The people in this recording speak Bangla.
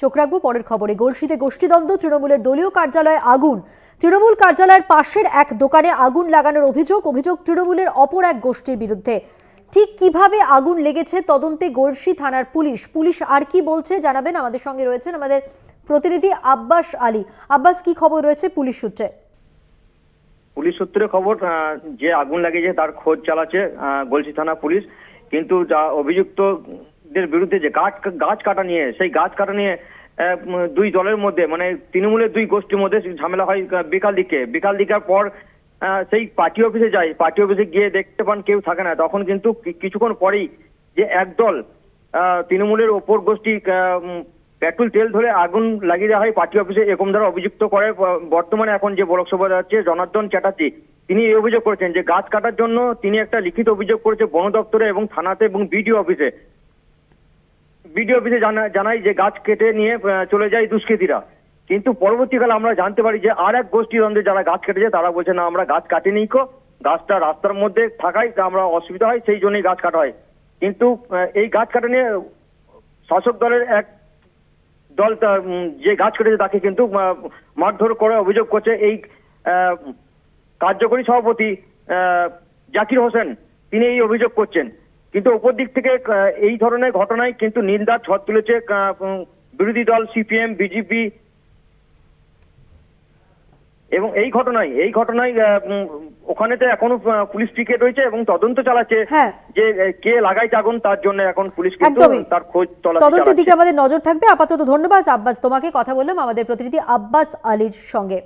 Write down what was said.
চোখ রাখবো পরের খবরে। গলসিতে গোষ্ঠীদ্বন্দ্ব, তৃণমূলের দলীয় কার্যালয়ে আগুন। তৃণমূল কার্যালয়ের পাশের এক দোকানে আগুন লাগানোর অভিযোগ তৃণমূলের অপর এক গোষ্ঠীর বিরুদ্ধে। ঠিক কিভাবে আগুন লেগেছে তদন্তে গলসি থানার পুলিশ আর কি বলছে জানাবেন। আমাদের সঙ্গে রয়েছেন আমাদের প্রতিনিধি আব্বাস আলী। আব্বাস, কি খবর রয়েছে পুলিশ সূত্রে? পুলিশ সূত্রে খবর, যে আগুন লাগিয়েছে তার খোঁজ চালাচ্ছে গলসি থানা পুলিশ। কিন্তু যা অভিযুক্তদের বিরুদ্ধে যে গাছ কাটা নিয়ে, সেই গাছ কাটা নিয়ে দুই দলের মধ্যে, মানে তৃণমূলের দুই গোষ্ঠীর মধ্যে ঝামেলা হয় বিকাল দিকের পর সেই পার্টি অফিসে যায়। পার্টি অফিসে গিয়ে দেখতে পান কেউ থাকে না। তখন কিন্তু কিছুক্ষণ পরেই যে একদল তৃণমূলের ওপর গোষ্ঠী পেট্রোল তেল ধরে আগুন লাগিয়ে দেওয়া হয় পার্টি অফিসে, এরকম দ্বারা অভিযুক্ত করে বর্তমানে এখন যে লোকসভা যাচ্ছে জনার্দন চ্যাটার্জি। তিনি এই অভিযোগ করেছেন যে গাছ কাটার জন্য তিনি একটা লিখিত অভিযোগ করেছে বন দপ্তরে এবং থানাতে এবং বিডিও অফিসে জানাই যে গাছ কেটে নিয়ে চলে যায় দুষ্কৃতীরা। কিন্তু পরবর্তীকালে আমরা জানতে পারি যে আর এক গোষ্ঠীর মধ্যে যারা গাছ কেটেছে তারা বলছে না, আমরা গাছ কাটিনি, গাছটা রাস্তার মধ্যে থাকায় আমরা অসুবিধা হয়, সেই জন্যই গাছ কাটা হয়। কিন্তু এই গাছ কাটা নিয়ে শাসক দলের এক দল যে গাছ কেটেছে তাকে কিন্তু মারধর করে অভিযোগ করছে এই কার্যকরী সভাপতি জাকির হোসেন। তিনি এই অভিযোগ করছেন। কিন্তু অপর দিক থেকে এই ধরনের ঘটনায় কিন্তু নিন্দার ঝড় তুলেছে বিরোধী দল সিপিএম, বিজেপি। এবং এই ঘটনায় ওখানেতে এখনো পুলিশ পিকেট রয়েছে এবং তদন্ত চালাচ্ছে যে কে লাগাইছে আগুন, তার জন্য এখন পুলিশ কিন্তু তার খোঁজ তদন্তের দিকে আমাদের নজর থাকবে। আপাতত ধন্যবাদ আব্বাস, তোমাকে কথা বললাম আমাদের প্রতিনিধি আব্বাস আলীর সঙ্গে।